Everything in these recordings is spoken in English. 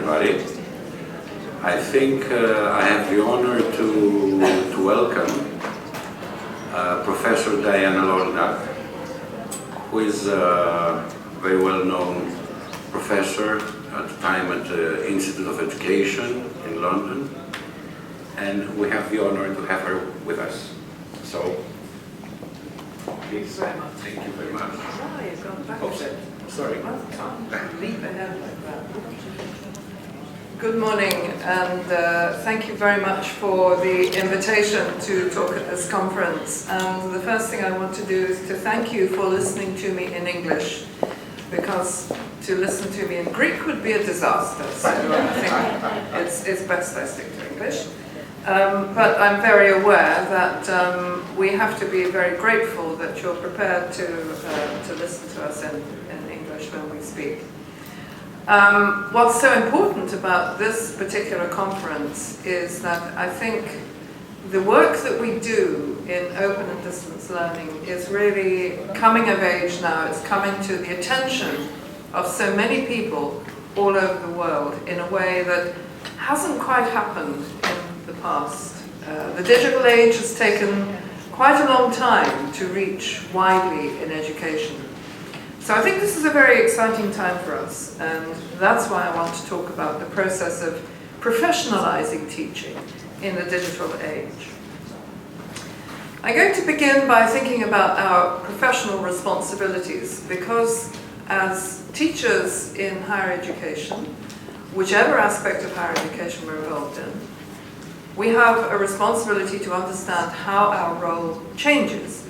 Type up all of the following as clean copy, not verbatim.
everybody. I think I have the honor to welcome Professor Diana Laurilland, who is a very well-known professor at the time at the Institute of Education in London, and we have the honor to have her with us. So, please. Thank you very much. Oh, you've gone back a bit. Sorry. Leap ahead like that. Good morning, and thank you very much for the invitation to talk at this conference. And the first thing I want to do is to thank you for listening to me in English, because to listen to me in Greek would be a disaster. So I think it's best I stick to English. But I'm very aware that we have to be very grateful that you're prepared to listen to us in English when we speak. What's so important about this particular conference is that I think the work that we do in open and distance learning is really coming of age now. It's coming to the attention of so many people all over the world in a way that hasn't quite happened in the past. The digital age has taken quite a long time to reach widely in education. So I think this is a very exciting time for us, and that's why I want to talk about the process of professionalizing teaching in the digital age. I'm going to begin by thinking about our professional responsibilities, because as teachers in higher education, whichever aspect of higher education we're involved in, we have a responsibility to understand how our role changes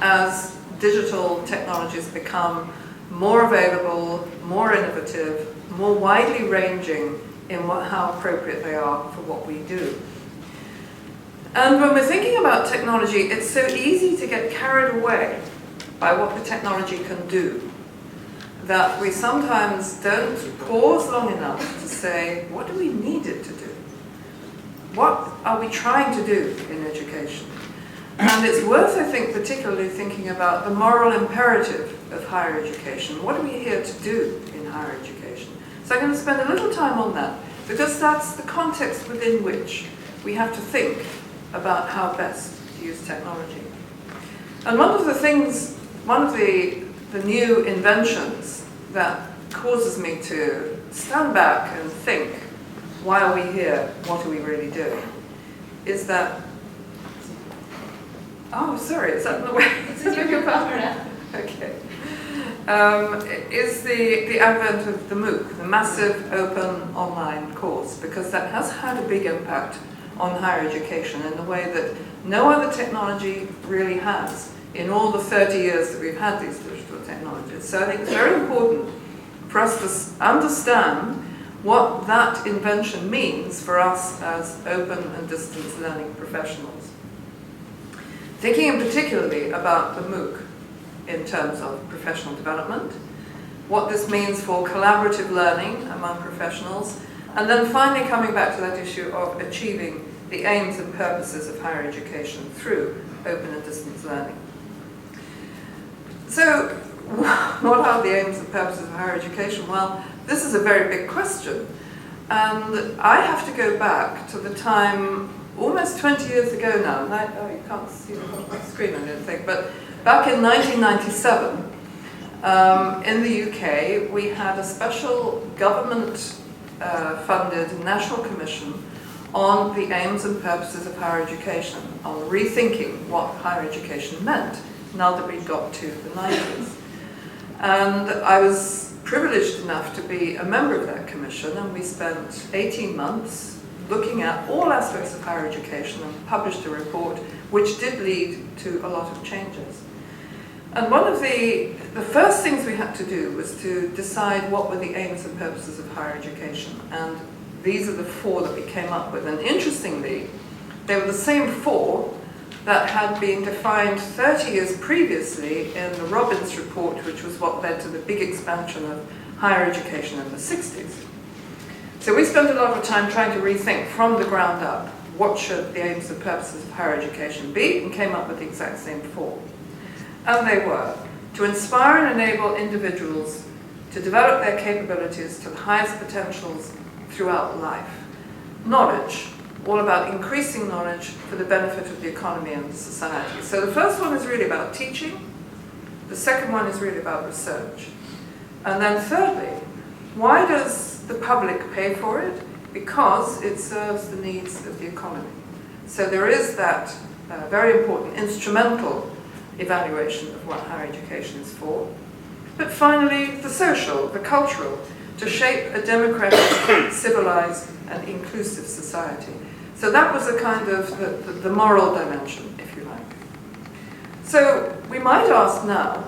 as digital technologies become more available, more innovative, more widely ranging in how appropriate they are for what we do. And when we're thinking about technology, it's so easy to get carried away by what the technology can do, that we sometimes don't pause long enough to say, what do we need it to do? What are we trying to do in education? And it's worth, I think, particularly thinking about the moral imperative of higher education. What are we here to do in higher education? So I'm going to spend a little time on that, because that's the context within which we have to think about how best to use technology. And one of the new inventions that causes me to stand back and think, why are we here? What are we really doing? Is that, oh, sorry, is that in the way? It's in your camera. Okay. Is the advent of the MOOC, the Massive Open Online Course, because that has had a big impact on higher education in the way that no other technology really has in all the 30 years that we've had these digital technologies. So I think it's very important for us to understand what that invention means for us as open and distance learning professionals. Thinking in particularly about the MOOC in terms of professional development, what this means for collaborative learning among professionals, and then finally coming back to that issue of achieving the aims and purposes of higher education through open and distance learning. So, what are the aims and purposes of higher education? Well, this is a very big question, and I have to go back to the time almost 20 years ago now. Oh, you can't see the screen, I don't think, but back in 1997, in the UK, we had a special government-funded national commission on the aims and purposes of higher education, on rethinking what higher education meant now that we'd got to the 90s. And I was privileged enough to be a member of that commission, and we spent 18 months looking at all aspects of higher education and published a report which did lead to a lot of changes. And one of the first things we had to do was to decide what were the aims and purposes of higher education. And these are the four that we came up with. And interestingly, they were the same four that had been defined 30 years previously in the Robbins report, which was what led to the big expansion of higher education in the 60s. So we spent a lot of time trying to rethink from the ground up what should the aims and purposes of higher education be, and came up with the exact same four. And they were to inspire and enable individuals to develop their capabilities to the highest potentials throughout life. Knowledge, all about increasing knowledge for the benefit of the economy and society. So the first one is really about teaching. The second one is really about research. And then thirdly, why does the public pay for it? Because it serves the needs of the economy. So there is that very important instrumental evaluation of what higher education is for. But finally, the social, the cultural, to shape a democratic, civilized, and inclusive society. So that was a kind of the moral dimension, if you like. So we might ask now,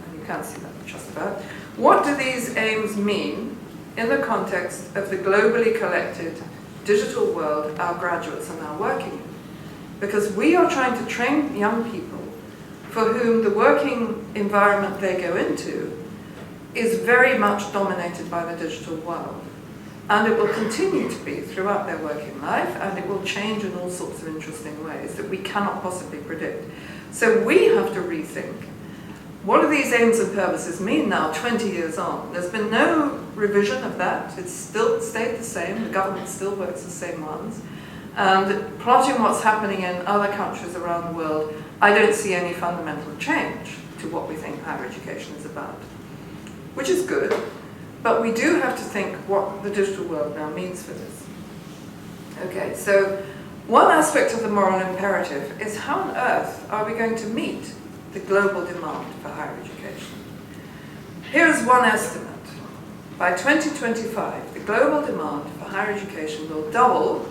and you can see that just about, what do these aims mean in the context of the globally collected digital world our graduates are now working in? Because we are trying to train young people for whom the working environment they go into is very much dominated by the digital world. And it will continue to be throughout their working life, and it will change in all sorts of interesting ways that we cannot possibly predict. So we have to rethink, what do these aims and purposes mean now, 20 years on? There's been no revision of that. It's still stayed the same. The government still works the same ones. And plotting what's happening in other countries around the world, I don't see any fundamental change to what we think higher education is about, which is good. But we do have to think what the digital world now means for this. Okay, so one aspect of the moral imperative is how on earth are we going to meet the global demand for higher education? Here's one estimate. By 2025, the global demand for higher education will double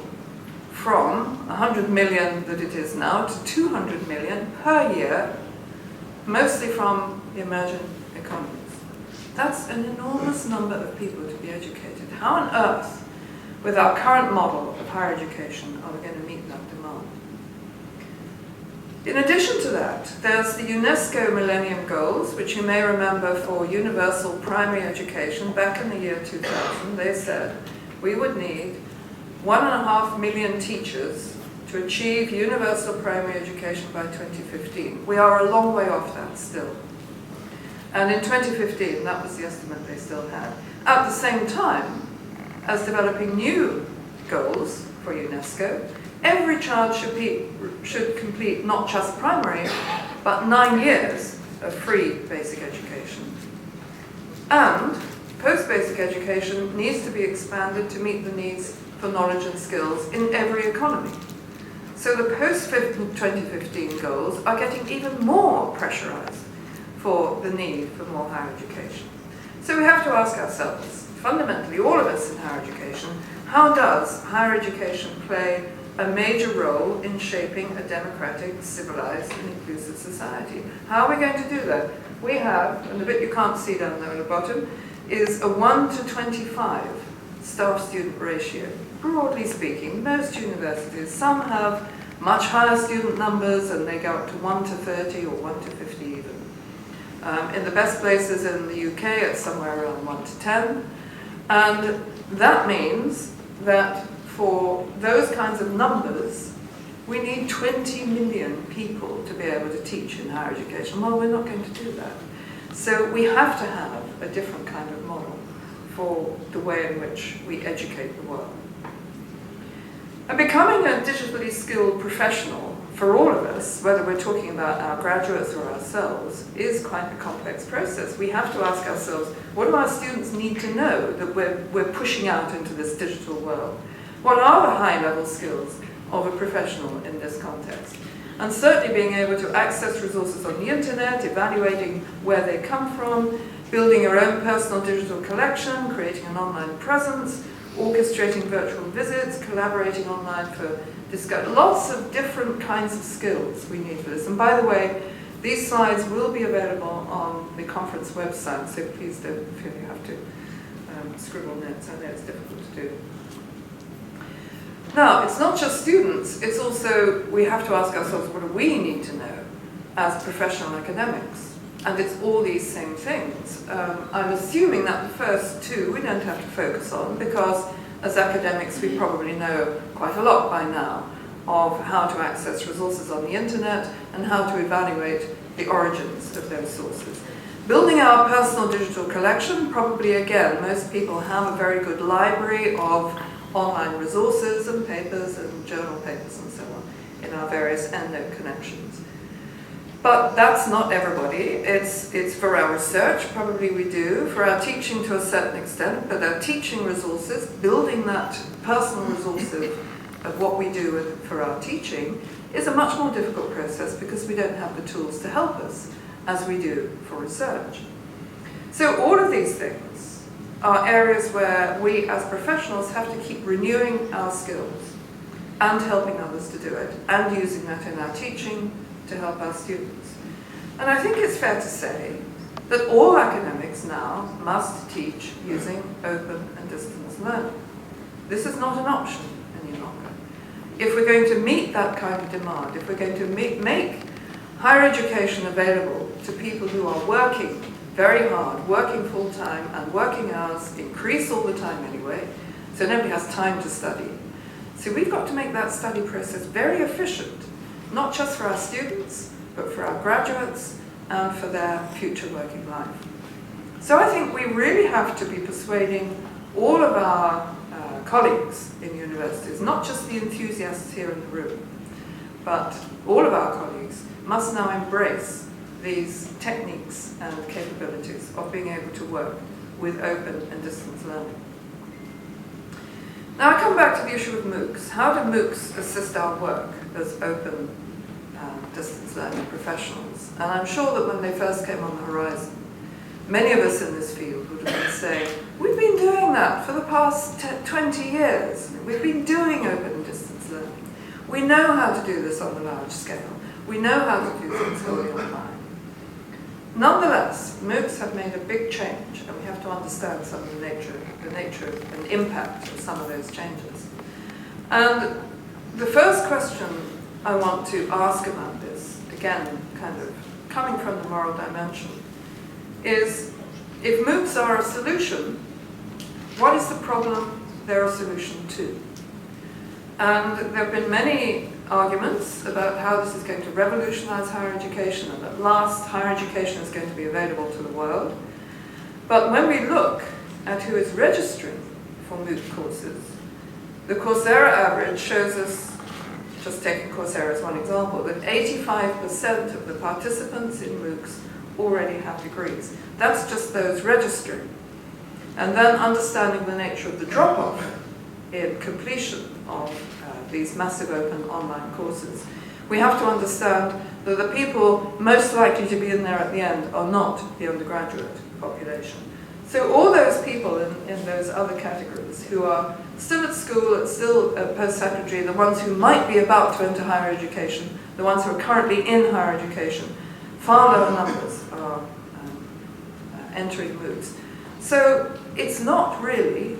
from 100 million that it is now to 200 million per year, mostly from the emerging economies. That's an enormous number of people to be educated. How on earth, with our current model of higher education, are we going to meet that demand? In addition to that, there's the UNESCO Millennium Goals, which you may remember for universal primary education. Back in the year 2000, they said we would need 1.5 million teachers to achieve universal primary education by 2015. We are a long way off that still. And in 2015, that was the estimate they still had. At the same time as developing new goals for UNESCO, every child should complete not just primary, but 9 years of free basic education. And post-basic education needs to be expanded to meet the needs for knowledge and skills in every economy. So the post-2015 goals are getting even more pressurized for the need for more higher education. So we have to ask ourselves, fundamentally, all of us in higher education, how does higher education play a major role in shaping a democratic, civilized, and inclusive society? How are we going to do that? We have, and the bit you can't see down there at the bottom, is a 1 to 25 staff-student ratio. Broadly speaking, most universities, some have much higher student numbers and they go up to 1 to 30 or 1 to 50 even. In the best places in the UK, it's somewhere around 1 to 10. And that means that for those kinds of numbers, we need 20 million people to be able to teach in higher education. Well, we're not going to do that. So we have to have a different kind of model for the way in which we educate the world. And becoming a digitally skilled professional for all of us, whether we're talking about our graduates or ourselves, is quite a complex process. We have to ask ourselves, what do our students need to know that we're pushing out into this digital world? What are the high-level skills of a professional in this context? And certainly being able to access resources on the internet, evaluating where they come from, building your own personal digital collection, creating an online presence, orchestrating virtual visits, collaborating online for discussion. Lots of different kinds of skills we need for this. And by the way, these slides will be available on the conference website, so please don't feel you have to scribble notes. I know it's difficult to do. Now, it's not just students, it's also, we have to ask ourselves, what do we need to know as professional academics? And it's all these same things. I'm assuming that the first two we don't have to focus on, because as academics we probably know quite a lot by now of how to access resources on the internet and how to evaluate the origins of those sources. Building our personal digital collection, probably again, most people have a very good library of online resources and papers and journal papers and so on in our various EndNote connections. But that's not everybody. It's for our research, probably we do, for our teaching to a certain extent, but our teaching resources, building that personal resource of what we do for our teaching is a much more difficult process because we don't have the tools to help us as we do for research. So all of these things are areas where we as professionals have to keep renewing our skills and helping others to do it and using that in our teaching to help our students. And I think it's fair to say that all academics now must teach using open and distance learning. This is not an option any longer. If we're going to meet that kind of demand, if we're going to make higher education available to people who are working very hard, working full-time and working hours increase all the time anyway, so nobody has time to study. So we've got to make that study process very efficient, not just for our students, but for our graduates and for their future working life. So I think we really have to be persuading all of our colleagues in universities, not just the enthusiasts here in the room, but all of our colleagues must now embrace these techniques and capabilities of being able to work with open and distance learning. Now I come back to the issue of MOOCs. How do MOOCs assist our work as open distance learning professionals? And I'm sure that when they first came on the horizon, many of us in this field would have been saying, we've been doing that for the past 20 years. We've been doing open and distance learning. We know how to do this on a large scale. We know how to do things fully online. Nonetheless, MOOCs have made a big change, and we have to understand some of the nature and impact of some of those changes. And the first question I want to ask about this, again, kind of coming from the moral dimension, is if MOOCs are a solution, what is the problem they're a solution to? And there have been many arguments about how this is going to revolutionize higher education, and at last higher education is going to be available to the world. But when we look at who is registering for MOOC courses, the Coursera average shows us, just taking Coursera as one example, that 85% of the participants in MOOCs already have degrees. That's just those registering. And then understanding the nature of the drop-off in completion of these massive open online courses. We have to understand that the people most likely to be in there at the end are not the undergraduate population. So all those people in those other categories who are still at school, still at post-secondary, the ones who might be about to enter higher education, the ones who are currently in higher education, far lower numbers are entering MOOCs. So it's not really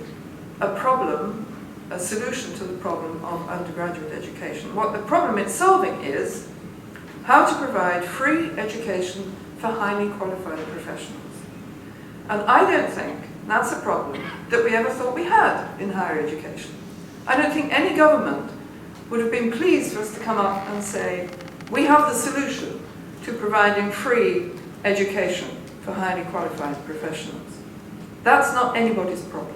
a problem, a solution to the problem of undergraduate education. What the problem it's solving is how to provide free education for highly qualified professionals. And I don't think that's a problem that we ever thought we had in higher education. I don't think any government would have been pleased for us to come up and say, we have the solution to providing free education for highly qualified professionals. That's not anybody's problem.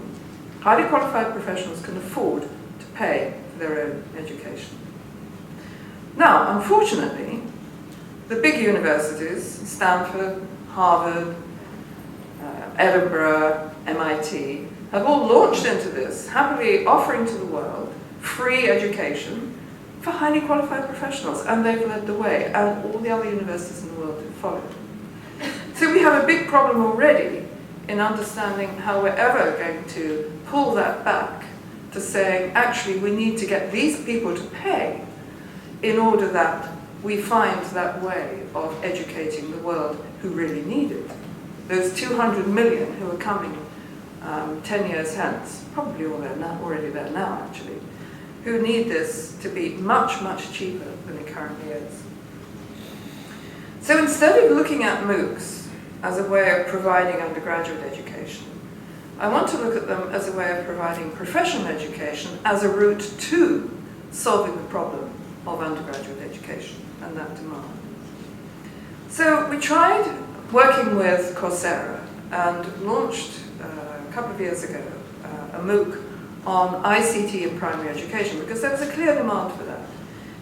Highly qualified professionals can afford to pay for their own education. Now, unfortunately, the big universities, Stanford, Harvard, Edinburgh, MIT, have all launched into this, happily offering to the world free education for highly qualified professionals, and they've led the way, and all the other universities in the world have followed. So we have a big problem already in understanding how we're ever going to pull that back to saying, actually, we need to get these people to pay in order that we find that way of educating the world who really need it. Those 200 million who are coming 10 years hence, probably all there now, already there now actually, who need this to be much, much cheaper than it currently is. So instead of looking at MOOCs as a way of providing undergraduate education, I want to look at them as a way of providing professional education as a route to solving the problem of undergraduate education and that demand. So we tried working with Coursera and launched a couple of years ago a MOOC on ICT in primary education, because there was a clear demand for that.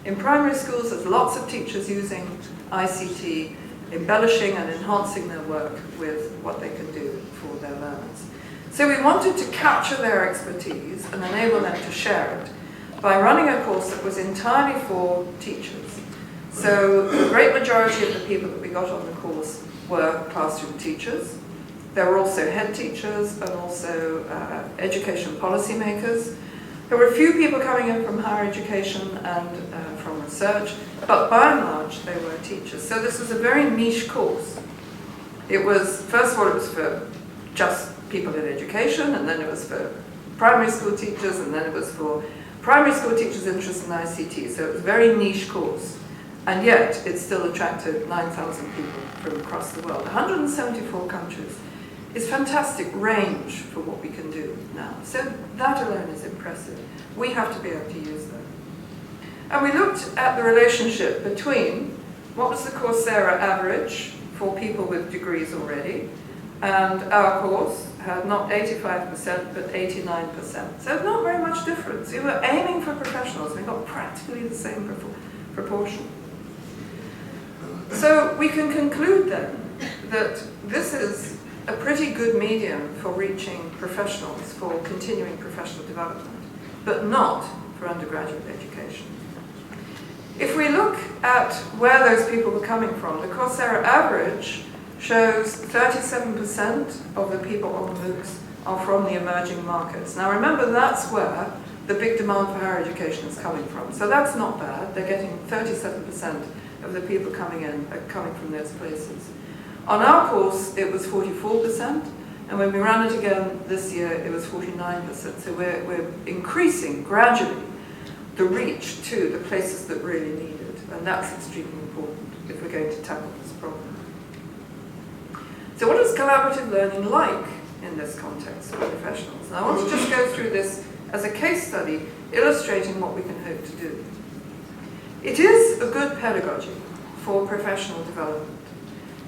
In primary schools, there's lots of teachers using ICT, embellishing and enhancing their work with what they can do for their learners. So we wanted to capture their expertise and enable them to share it by running a course that was entirely for teachers. So the great majority of the people that we got on the course were classroom teachers. There were also head teachers and also education policy makers. There were a few people coming in from higher education and from research, but by and large they were teachers. So this was a very niche course. It was, first of all, it was for just people in education, and then it was for primary school teachers, and then it was for primary school teachers interested in ICT. So it was a very niche course. And yet it still attracted 9,000 people from across the world, 174 countries. It's fantastic range for what we can do now. So that alone is impressive. We have to be able to use that. And we looked at the relationship between what was the Coursera average for people with degrees already, and our course had not 85% but 89%. So not very much difference. We were aiming for professionals. We got practically the same proportion. So we can conclude then that this is a pretty good medium for reaching professionals, for continuing professional development, but not for undergraduate education. If we look at where those people were coming from, the Coursera average shows 37% of the people on the MOOCs are from the emerging markets. Now remember, that's where the big demand for higher education is coming from. So that's not bad. They're getting 37% of the people coming in are coming from those places. On our course, it was 44%, and when we ran it again this year, it was 49%. So we're increasing gradually the reach to the places that really need it, and that's extremely important if we're going to tackle this problem. So what is collaborative learning like in this context for professionals? And I want to just go through this as a case study illustrating what we can hope to do. It is a good pedagogy for professional development,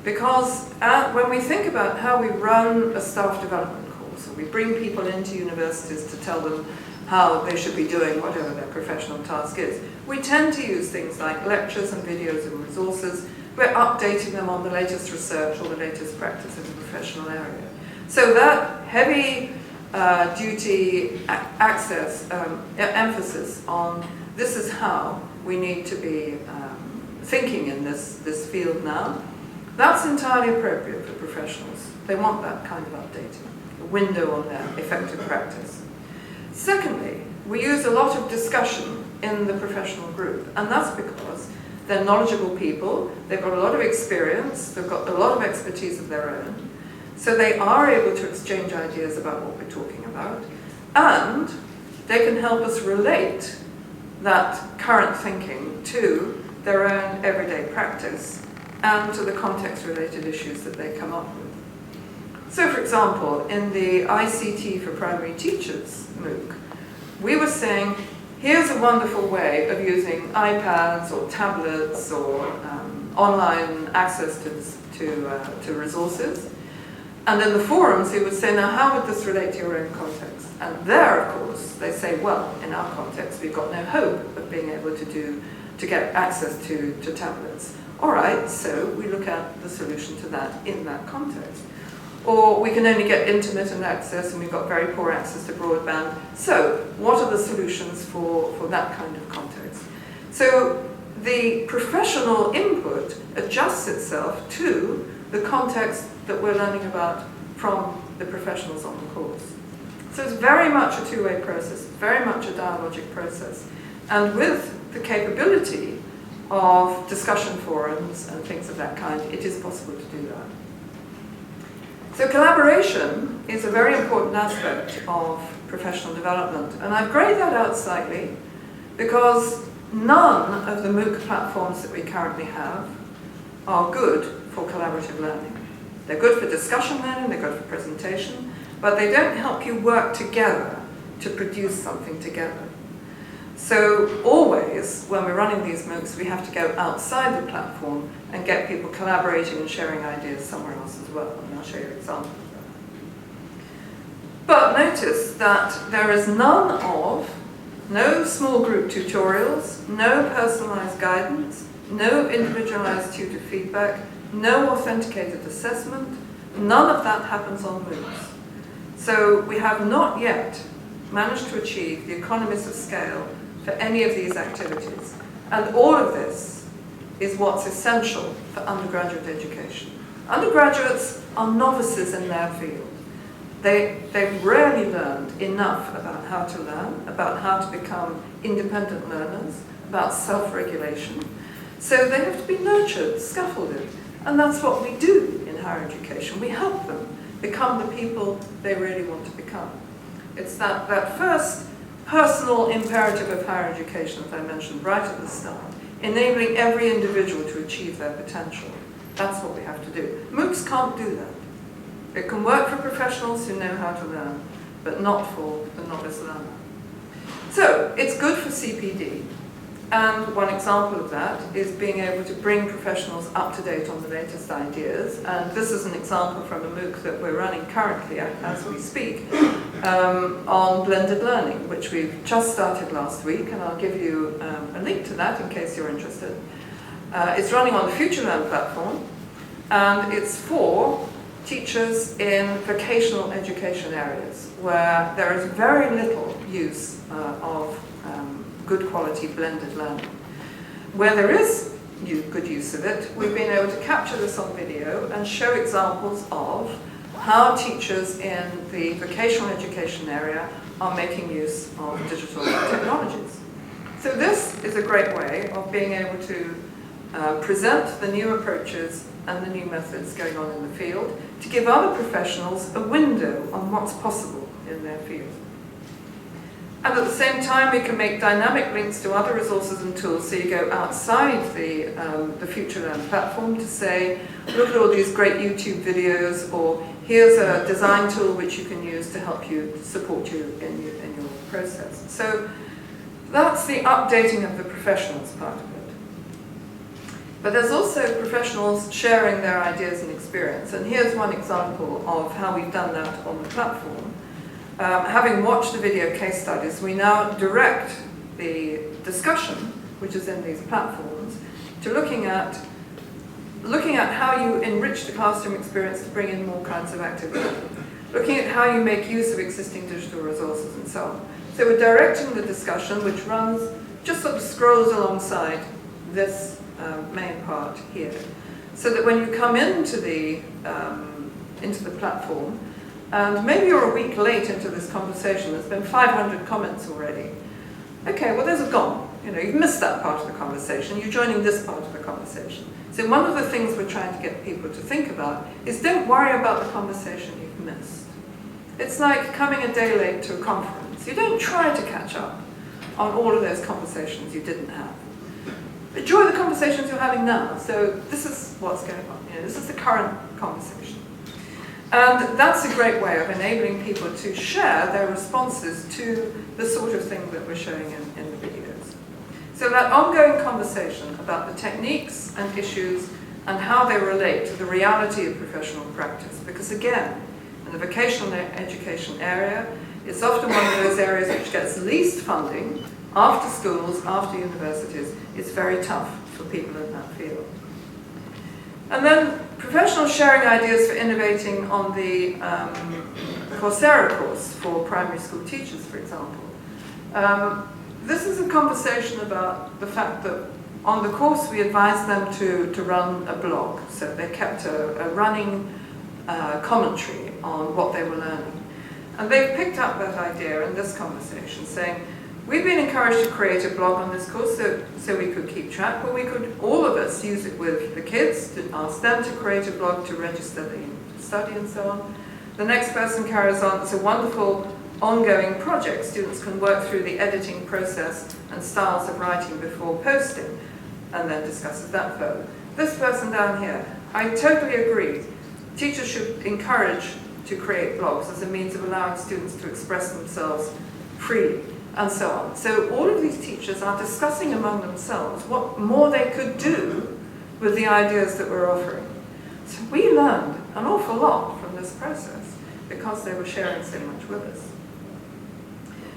because when we think about how we run a staff development course, or we bring people into universities to tell them how they should be doing whatever their professional task is, we tend to use things like lectures and videos and resources. We're updating them on the latest research or the latest practice in the professional area. So that heavy duty access, emphasis on this is how we need to be thinking in this field now, that's entirely appropriate for professionals. They want that kind of updating, a window on their effective practice. Secondly, we use a lot of discussion in the professional group, and that's because they're knowledgeable people, they've got a lot of experience, they've got a lot of expertise of their own, so they are able to exchange ideas about what we're talking about, and they can help us relate that current thinking to their own everyday practice and to the context-related issues that they come up with. So for example, in the ICT for Primary Teachers MOOC, we were saying, here's a wonderful way of using iPads or tablets or online access to resources. And in the forums, we would say, now how would this relate to your own context? And there, of course, they say, well, in our context, we've got no hope of being able to get access to tablets. All right, so we look at the solution to that in that context. Or we can only get intermittent access and we've got very poor access to broadband. So what are the solutions for that kind of context? So the professional input adjusts itself to the context that we're learning about from the professionals on the course. So it's very much a two-way process, very much a dialogic process. And with the capability of discussion forums and things of that kind, it is possible to do that. So collaboration is a very important aspect of professional development, and I've grayed that out slightly because none of the MOOC platforms that we currently have are good for collaborative learning. They're good for discussion learning, they're good for presentation, but they don't help you work together to produce something together. So always, when we're running these MOOCs, we have to go outside the platform and get people collaborating and sharing ideas somewhere else as well, and I'll show you examples of that. But notice that there is no small group tutorials, no personalized guidance, no individualized tutor feedback, no authenticated assessment. None of that happens on MOOCs. So we have not yet managed to achieve the economies of scale for any of these activities. And all of this is what's essential for undergraduate education. Undergraduates are novices in their field. They've rarely learned enough about how to learn, about how to become independent learners, about self-regulation. So they have to be nurtured, scaffolded. And that's what we do in higher education. We help them become the people they really want to become. It's that first personal imperative of higher education that I mentioned right at the start, enabling every individual to achieve their potential. That's what we have to do. MOOCs can't do that. It can work for professionals who know how to learn, but not for the novice learner. So, it's good for CPD. And one example of that is being able to bring professionals up to date on the latest ideas. And this is an example from a MOOC that we're running currently as we speak on blended learning, which we've just started last week, and I'll give you a link to that in case you're interested. It's running on the FutureLearn platform, and it's for teachers in vocational education areas where there is very little use of good quality blended learning. Where there is good use of it, we've been able to capture this on video and show examples of how teachers in the vocational education area are making use of digital technologies. So this is a great way of being able to present the new approaches and the new methods going on in the field to give other professionals a window on what's possible in their field. And at the same time, we can make dynamic links to other resources and tools, so you go outside the FutureLearn platform to say, look at all these great YouTube videos, or here's a design tool which you can use to help you, support you in your process. So that's the updating of the professionals part of it. But there's also professionals sharing their ideas and experience, and here's one example of how we've done that on the platform. Having watched the video case studies, we now direct the discussion, which is in these platforms, to looking at how you enrich the classroom experience to bring in more kinds of activity, looking at how you make use of existing digital resources and so on. So we're directing the discussion, which runs, just sort of scrolls alongside this main part here, so that when you come into the platform, and maybe you're a week late into this conversation, there's been 500 comments already. Okay, well, those are gone. You know, you've missed that part of the conversation. You're joining this part of the conversation. So one of the things we're trying to get people to think about is don't worry about the conversation you've missed. It's like coming a day late to a conference. You don't try to catch up on all of those conversations you didn't have. Enjoy the conversations you're having now. So this is what's going on. You know, this is the current conversation. And that's a great way of enabling people to share their responses to the sort of thing that we're showing in the videos. So that ongoing conversation about the techniques and issues and how they relate to the reality of professional practice. Because again, in the vocational education area, it's often one of those areas which gets least funding after schools, after universities. It's very tough for people in that field. And then professionals sharing ideas for innovating on the Coursera course for primary school teachers, for example. This is a conversation about the fact that on the course we advised them to run a blog. So they kept a running commentary on what they were learning. And they've picked up that idea in this conversation, saying, we've been encouraged to create a blog on this course so we could keep track, but we could, all of us, use it with the kids, to ask them to create a blog to register the study and so on. The next person carries on. It's a wonderful ongoing project. Students can work through the editing process and styles of writing before posting, and then discusses that further. This person down here, I totally agree. Teachers should encourage to create blogs as a means of allowing students to express themselves freely. and so on. So all of these teachers are discussing among themselves what more they could do with the ideas that we're offering. So we learned an awful lot from this process because they were sharing so much with us.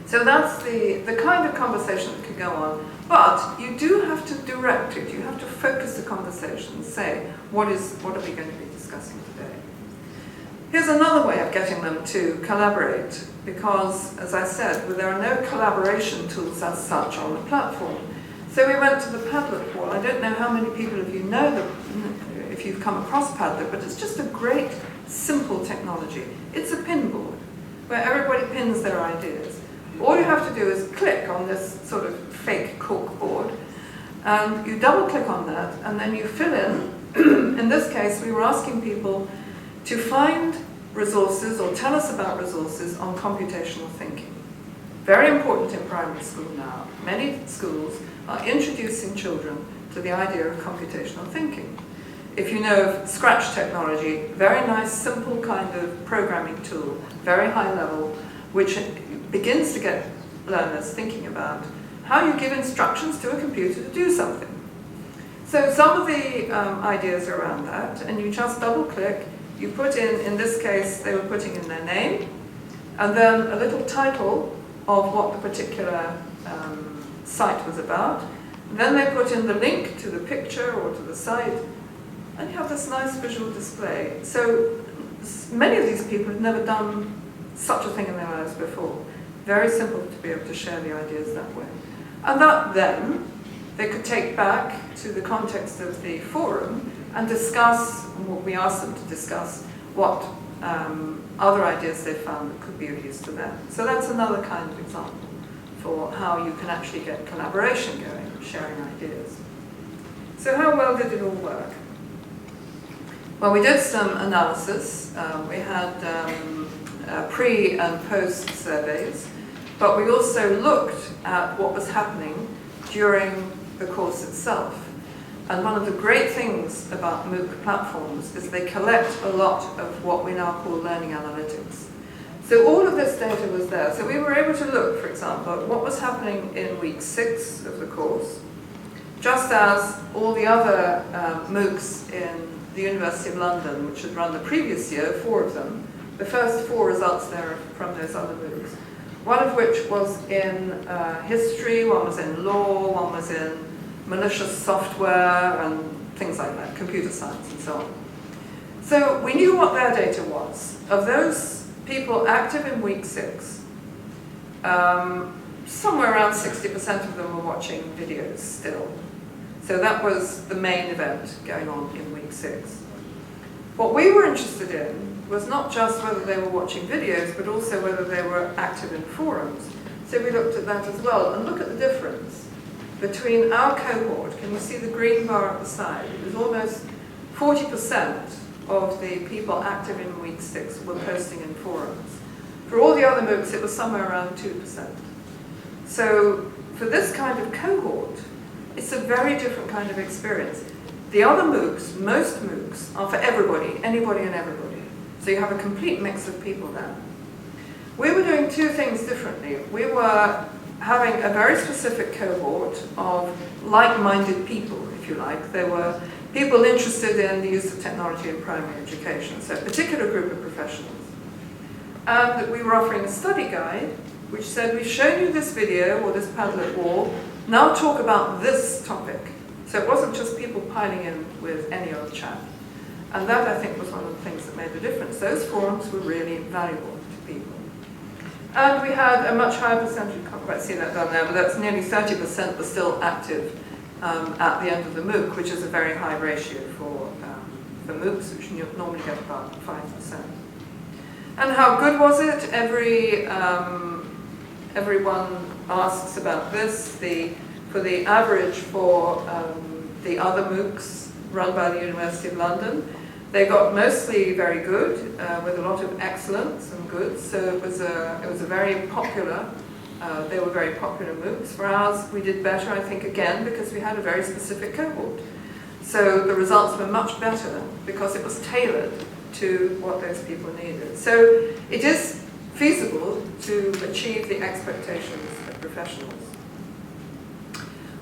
So that's the kind of conversation that could go on. But you do have to direct it. You have to focus the conversation and say, what are we going to be discussing today? Here's another way of getting them to collaborate, because, as I said, there are no collaboration tools as such on the platform. So we went to the Padlet wall. I don't know how many people of you know if you've come across Padlet, but it's just a great, simple technology. It's a pin board where everybody pins their ideas. All you have to do is click on this sort of fake cork board, and you double click on that, and then you fill in. In this case, we were asking people to find resources or tell us about resources on computational thinking. Very important in primary school now. Many schools are introducing children to the idea of computational thinking. If you know of Scratch technology, very nice, simple kind of programming tool, very high level, which begins to get learners thinking about how you give instructions to a computer to do something. So some of the ideas are around that, and you just double click, you put in this case, they were putting in their name, and then a little title of what the particular site was about. Then they put in the link to the picture or to the site, and you have this nice visual display. So many of these people have never done such a thing in their lives before. Very simple to be able to share the ideas that way. And that then they could take back to the context of the forum and discuss, what we asked them to discuss, what other ideas they found that could be of use to them. So that's another kind of example for how you can actually get collaboration going, sharing ideas. So how well did it all work? Well, we did some analysis. We had pre and post surveys, but we also looked at what was happening during the course itself. And one of the great things about MOOC platforms is they collect a lot of what we now call learning analytics. So all of this data was there. So we were able to look, for example, at what was happening in week 6 of the course, just as all the other MOOCs in the University of London, which had run the previous year, 4 of them, the first 4 results there are from those other MOOCs. One of which was in history, one was in law, one was in malicious software and things like that, computer science and so on. So we knew what their data was. Of those people active in week 6, somewhere around 60% of them were watching videos still. So that was the main event going on in week 6. What we were interested in was not just whether they were watching videos, but also whether they were active in forums. So we looked at that as well, and look at the difference between our cohort. Can you see the green bar at the side? It was almost 40% of the people active in week 6 were posting in forums. For all the other MOOCs, it was somewhere around 2%. So for this kind of cohort, it's a very different kind of experience. The other MOOCs, most MOOCs, are for everybody, anybody and everybody. So you have a complete mix of people there. We were doing 2 things differently. We were having a very specific cohort of like-minded people, if you like. There were people interested in the use of technology in primary education, so a particular group of professionals. And we were offering a study guide, which said, we've shown you this video or this Padlet wall, now talk about this topic. So it wasn't just people piling in with any old chat. And that, I think, was one of the things that made the difference. Those forums were really valuable to people. And we had a much higher percentage, you can't quite see that down there, but that's nearly 30% were still active at the end of the MOOC, which is a very high ratio for MOOCs, which normally get about 5%. And how good was it? Everyone asks about this. For the average for the other MOOCs run by the University of London, they got mostly very good, with a lot of excellence and good. So it was a very popular. They were very popular MOOCs. For ours, we did better, I think, again, because we had a very specific cohort. So the results were much better because it was tailored to what those people needed. So it is feasible to achieve the expectations that professionals.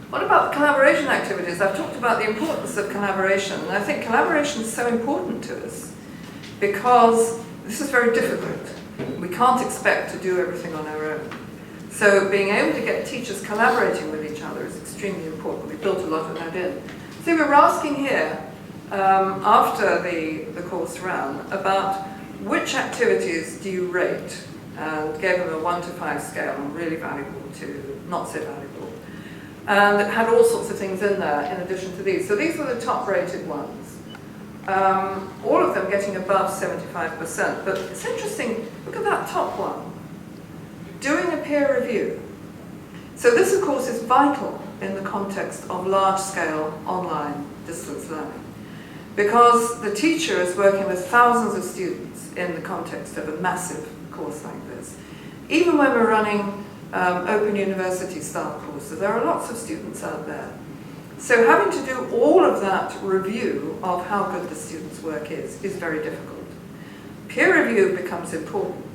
What about collaboration activities? I've talked about the importance of collaboration, and I think collaboration is so important to us because this is very difficult. We can't expect to do everything on our own. So being able to get teachers collaborating with each other is extremely important. We built a lot of that in. So we were asking here, after the course ran, about which activities do you rate, and gave them a 1 to 5 scale, really valuable to not so valuable. And it had all sorts of things in there in addition to these. So these were the top rated ones. All of them getting above 75%. But it's interesting, look at that top one. Doing a peer review. So this, of course, is vital in the context of large-scale online distance learning, because the teacher is working with thousands of students in the context of a massive course like this. Even when we're running Open University style courses, there are lots of students out there. So having to do all of that review of how good the students' work is very difficult. Peer review becomes important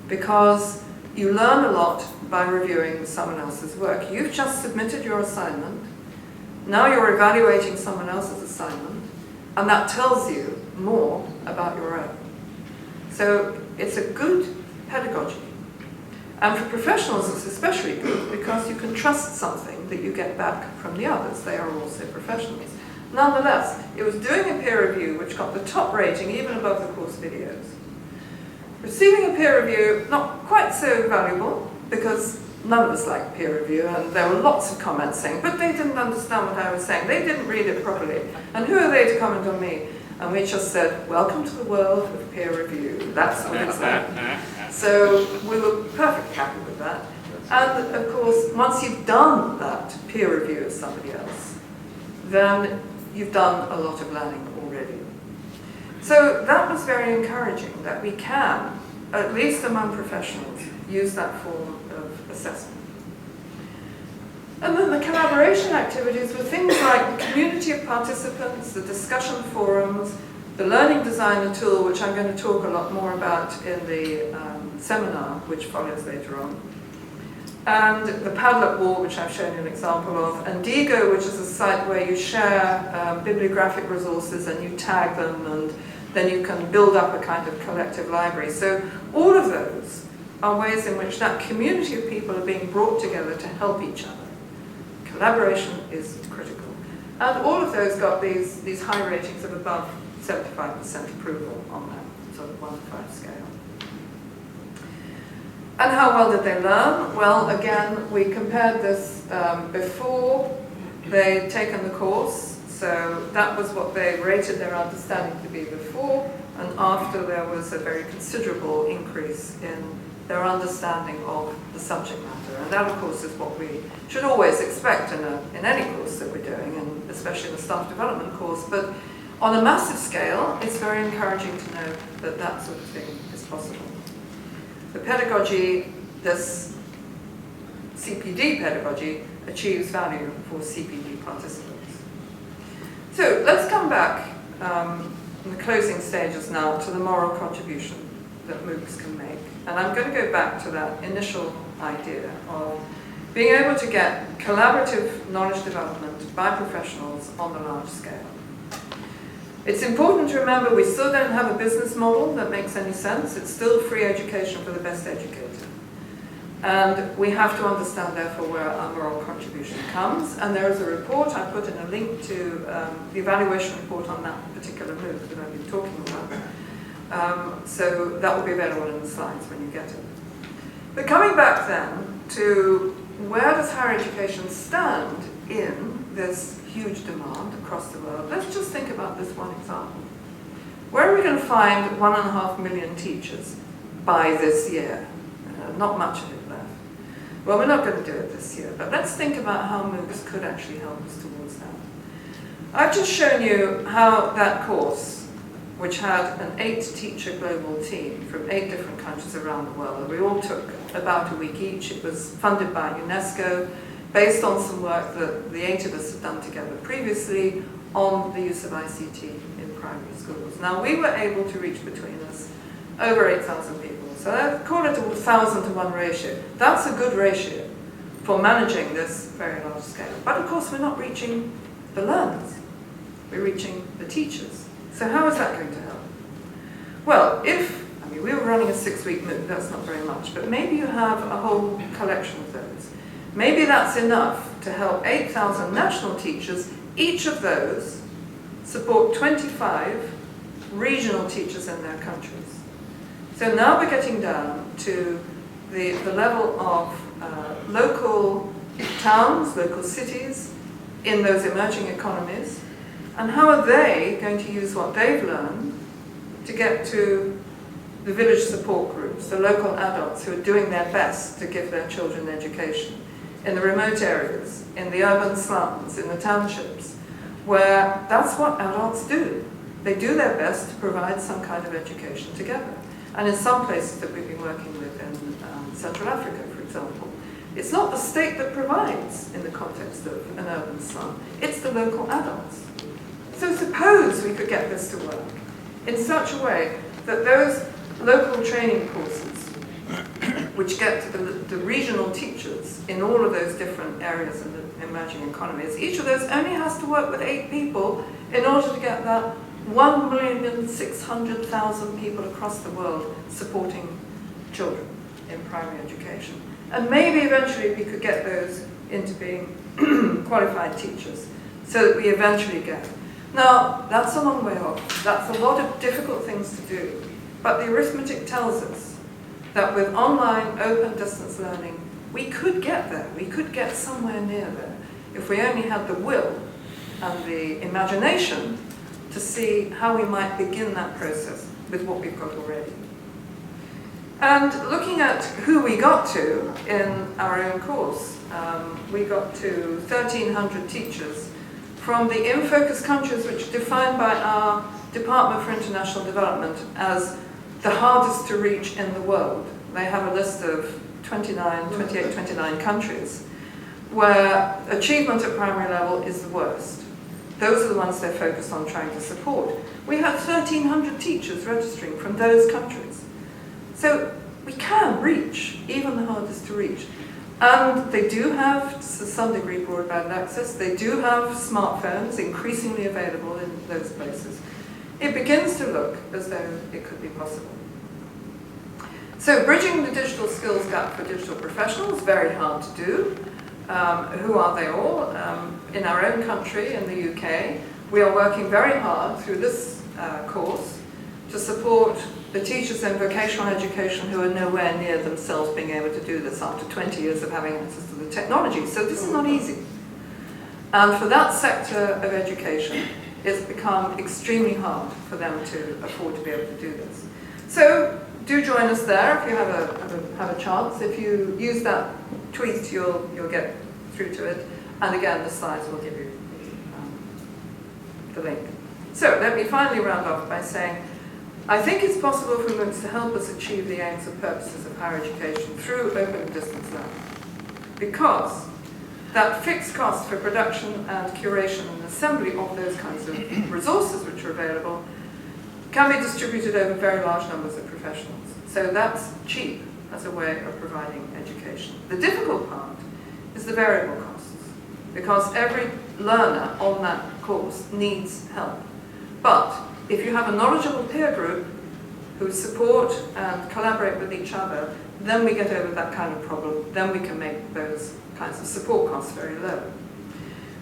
because you learn a lot by reviewing someone else's work. You've just submitted your assignment, now you're evaluating someone else's assignment, and that tells you more about your own. So it's a good pedagogy. And for professionals it's especially good because you can trust something that you get back from the others. They are also professionals. Nonetheless, it was doing a peer review which got the top rating even above the course videos. Receiving a peer review, not quite so valuable because none of us liked peer review, and there were lots of comments saying, but they didn't understand what I was saying, they didn't read it properly, and who are they to comment on me? And we just said, welcome to the world of peer review. That's what it's like. So we were perfectly happy with that. And of course, once you've done that peer review of somebody else, then you've done a lot of learning already. So that was very encouraging, that we can, at least among professionals, use that form of assessment. And then the collaboration activities were things like the community of participants, the discussion forums, the learning designer tool, which I'm going to talk a lot more about in the seminar, which follows later on, and the Padlet wall, which I've shown you an example of, and Digo, which is a site where you share bibliographic resources and you tag them, and then you can build up a kind of collective library. So all of those are ways in which that community of people are being brought together to help each other. Collaboration is critical. And all of those got these high ratings of above 75% approval on that sort of 1 to 5 scale. And how well did they learn? Well, again, we compared this before they'd taken the course. So that was what they rated their understanding to be before, and after there was a very considerable increase in their understanding of the subject matter. And that, of course, is what we should always expect in any course that we're doing, and especially the staff development course. But on a massive scale, it's very encouraging to know that that sort of thing is possible. The pedagogy, this CPD pedagogy, achieves value for CPD participants. So let's come back in the closing stages now to the moral contribution that MOOCs can make. And I'm going to go back to that initial idea of being able to get collaborative knowledge development by professionals on the large scale. It's important to remember we still don't have a business model that makes any sense. It's still free education for the best educated. And we have to understand, therefore, where our moral contribution comes. And there is a report, I put in a link to the evaluation report on that particular MOOC that I've been talking about. So that will be available in the slides when you get it. But coming back then to where does higher education stand in this huge demand across the world, let's just think about this one example. Where are we going to find 1.5 million teachers by this year? Not much of it left. Well, we're not going to do it this year, but let's think about how MOOCs could actually help us towards that. I've just shown you how that course, which had an 8-teacher global team from 8 different countries around the world, we all took about a week each. It was funded by UNESCO, based on some work that the 8 of us had done together previously on the use of ICT in primary schools. Now, we were able to reach between us over 8,000 people. So I call it a 1,000 to 1 ratio. That's a good ratio. for managing this very large scale. But of course we're not reaching the learners, we're reaching the teachers. So how is that going to help? Well, we were running a 6-week MOOC, that's not very much, but maybe you have a whole collection of those. Maybe that's enough to help 8,000 national teachers, each of those support 25 regional teachers in their countries. So now we're getting down to the level of local towns, local cities in those emerging economies, and how are they going to use what they've learned to get to the village support groups, the local adults who are doing their best to give their children education, in the remote areas, in the urban slums, in the townships, where that's what adults do. They do their best to provide some kind of education together. And in some places that we've been working with in Central Africa, for example, it's not the state that provides in the context of an urban slum, it's the local adults. So suppose we could get this to work in such a way that those local training courses, which get to the regional teachers in all of those different areas in the emerging economies, each of those only has to work with 8 people in order to get that 1,600,000 people across the world supporting children in primary education. And maybe eventually we could get those into being qualified teachers, so that we eventually get. Now, that's a long way off. That's a lot of difficult things to do. But the arithmetic tells us that with online open distance learning, we could get there. We could get somewhere near there if we only had the will and the imagination to see how we might begin that process with what we've got already. And looking at who we got to in our own course, we got to 1,300 teachers from the in-focus countries which are defined by our Department for International Development as the hardest to reach in the world. They have a list of 29 countries where achievement at primary level is the worst. Those are the ones they're focused on trying to support. We had 1,300 teachers registering from those countries. So we can reach even the hardest to reach. And they do have, to some degree, broadband access. They do have smartphones increasingly available in those places. It begins to look as though it could be possible. So bridging the digital skills gap for digital professionals, very hard to do. Who are they all? In our own country, in the UK, we are working very hard through this course to support the teachers in vocational education who are nowhere near themselves being able to do this after 20 years of having access to the technology. So this is not easy. And for that sector of education, it's become extremely hard for them to afford to be able to do this. So do join us there if you have a chance. If you use that tweet, you'll get through to it. And again, the slides will give you the link. So let me finally round off by saying, I think it's possible for MOOCs to help us achieve the aims and purposes of higher education through open and distance learning. Because that fixed cost for production and curation and assembly of those kinds of resources which are available can be distributed over very large numbers of professionals. So that's cheap as a way of providing education. The difficult part is the variable costs, because every learner on that course needs help. But if you have a knowledgeable peer group who support and collaborate with each other, then we get over that kind of problem. Then we can make those kinds of support costs very low.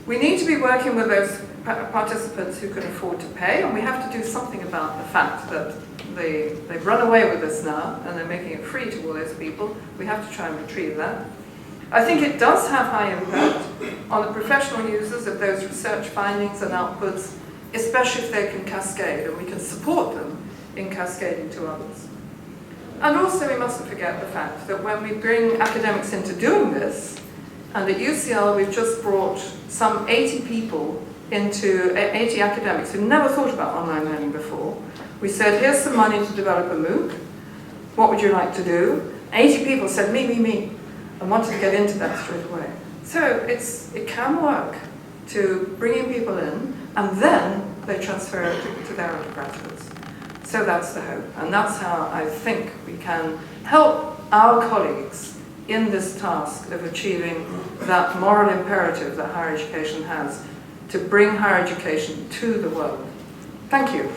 We need to be working with those participants who can afford to pay, and we have to do something about the fact that they've run away with us now and they're making it free to all those people. We have to try and retrieve that. I think it does have high impact on the professional users of those research findings and outputs, especially if they can cascade, and we can support them in cascading to others. And also we mustn't forget the fact that when we bring academics into doing this, and at UCL we've just brought some 80 people into, 80 academics who never thought about online learning before. We said, here's some money to develop a MOOC. What would you like to do? 80 people said, me, and wanted to get into that straight away. So it can work to bring in people in, and then they transfer it to their undergraduates. So that's the hope, and that's how I think we can help our colleagues in this task of achieving that moral imperative that higher education has, to bring higher education to the world. Thank you.